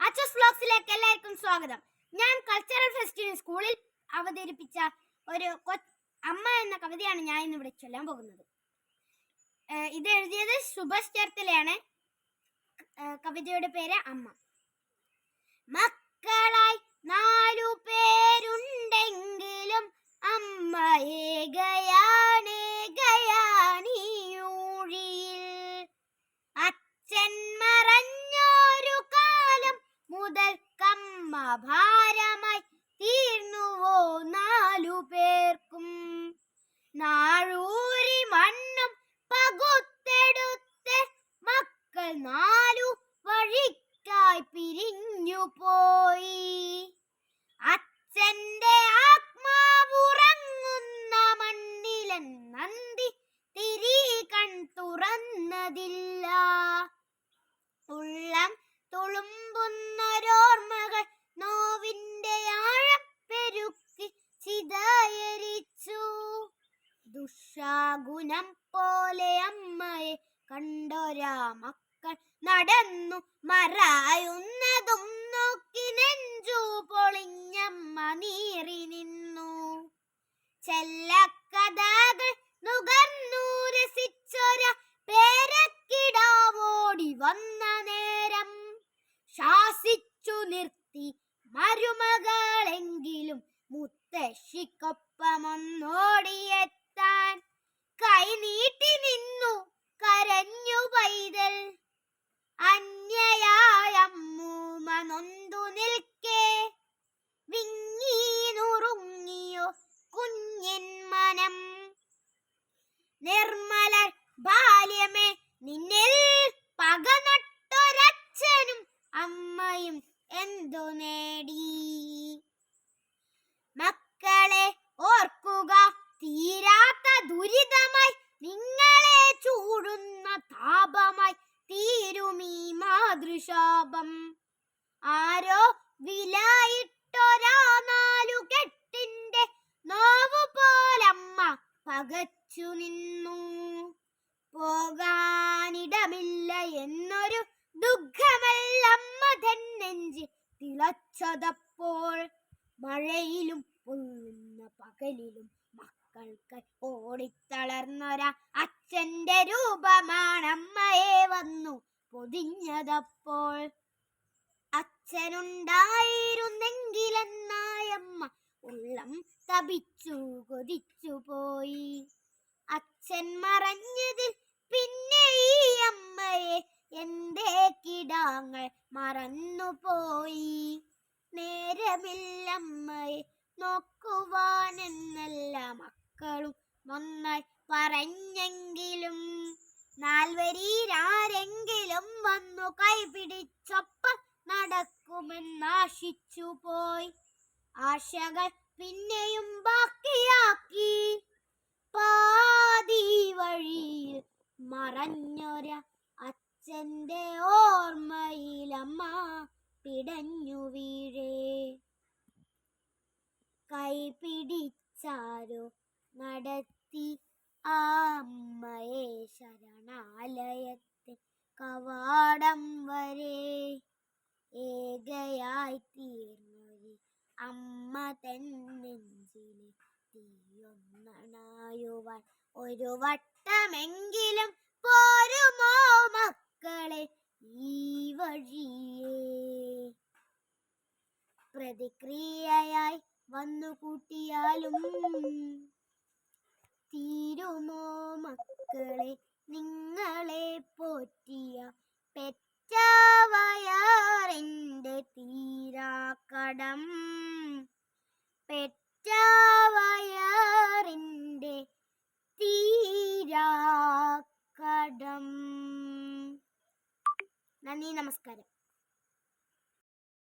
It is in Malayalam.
അച്ചസ് വ്ലോഗ്സിലേക്ക് എല്ലാവർക്കും സ്വാഗതം. ഞാൻ കൾച്ചറൽ ഫെസ്റ്റിവൽ സ്കൂളിൽ അവതരിപ്പിച്ച ഒരു അമ്മ എന്ന കവിതയാണ് ഞാൻ ഇന്ന് ഇവിടെ ചൊല്ലാൻ പോകുന്നത്. ഇത് എഴുതിയത് സുഭാഷ് ചേർത്തലയാണ്. കവിതയുടെ പേര് അമ്മ. മക്കളായി 4 പേരുണ്ടെങ്കിലും അമ്മ ഏകയാണേകയാണീയൂഴിയിൽ. അച്ഛൻ മറഞ്ഞൊരു കാലം മുതൽക്കമ്മ ഭാരമായി തീർന്നുവോ 4 പേർക്കും. നാഴൂരി മണ്ണും പകുത്തെടുത്ത് മക്കൾ 4 വഴിക്കായി പിരിഞ്ഞു പോയി. അച്ഛന്റെ ആത്മാവുറങ്ങുന്ന മണ്ണിലൻ നന്ദി തിരി കൺ തുറന്നതില്ല. ഉള്ളം തുളുമ്പുന്നൊരോർമ്മകൾ നോവിന്റെ ആഴം പെരുക്കി ചിതയരിച്ചു. ദുഷാഗുണം പോലെ അമ്മയെ കണ്ടൊരാ മക്കൾ നടന്നു മറയുന്നതും നോക്കി നെഞ്ചു പൊളിഞ്ഞമ്മ നീറി നിന്നു. ചെല്ലക്കഥകൾ നുകർന്നു രസിച്ചൊര പേരക്കിടാവോടി വന്ന നേരം ശാസിച്ചു നിർത്തി മരുമകളെങ്കിലും മുത്തശ്ശിക്കൊപ്പമൊന്നോടിയെത്താൻ കൈനീട്ടി നിന്നു കരഞ്ഞു പൈതൽ. അന്യയായമ്മൂമ്മ നൊന്തു നിൽക്കേ വിങ്ങി നുറുങ്ങിയോ കുഞ്ഞൻ മനം. നിർമ്മല ബാല്യമേ, നിന്നിൽ പക നട്ടൊരച്ഛനും അമ്മയും എന്തു നേടി. മക്കളെ ഓർക്കുക, തീരാത്ത ദുരിതമായി നിങ്ങളെ ചൂടുന്ന താപമായി തീരുമീ മാതൃശാപം. ആരോ വിലയിട്ടൊരാ 4 കെട്ടിന്റെ നോവു പോലമ്മ പകച്ചു നിന്നു. പോകാനിടമില്ല എന്നൊരു ദുഃഖമല്ലമ്മ തൻ നെഞ്ചിൽ തിളച്ചതപ്പോൾ. മഴയിലും പൊള്ളുന്ന പകലിലും മക്കൾക്ക് ഓടിത്തളർന്നൊരാ അച്ഛന്റെ രൂപമാണമ്മയെ വന്നു പൊതിഞ്ഞതപ്പോൾ. അച്ഛനുണ്ടായിരുന്നെങ്കിലെന്നായമ്മ ഉള്ളം തപിച്ചു കൊതിച്ചു പോയി. അച്ഛൻ മറഞ്ഞതിൽ പിന്നെ ഈ അമ്മയെ എന്റെ കിടാങ്ങൾ മറന്നുപോയി. നേരമില്ലമ്മയെ നോക്കുവാനെന്നല്ല മക്കളും നന്നായി പറഞ്ഞെങ്കിലും 4 വരിയിലാരെങ്കിലും വന്നു കൈപിടിച്ചൊപ്പം നടക്കുമെന്നാശിച്ചു പോയി. ആശകൾ പിന്നെയും ബാക്കിയാക്കി പാതി വഴിയിൽ മറഞ്ഞൊര അച്ഛന്റെ ഓർമ്മയിലമ്മ പിടഞ്ഞു വീഴേ. കൈപിടിച്ചാരോ നടത്തി ആ അമ്മയെ ശരണാലയത്തെ കവാടം വരെ. ഏകയായി തീർന്നൊരു അമ്മ തൻ നെഞ്ചിലെ തീയൊന്നണയുവാൻ ഒരു വട്ടമെങ്കിലും പോരുമോ മക്കളെ ഈ വഴിയേ. പ്രതിക്രിയയായി വന്നു കൂട്ടിയാലും തീരുമോ മക്കളെ നിങ്ങളെ പോറ്റിയ പെറ്റവയറിന്റെ തീരാക്കടം. പെറ്റവയറിന്റെ തീരാക്കടം. നന്ദി, നമസ്കാരം.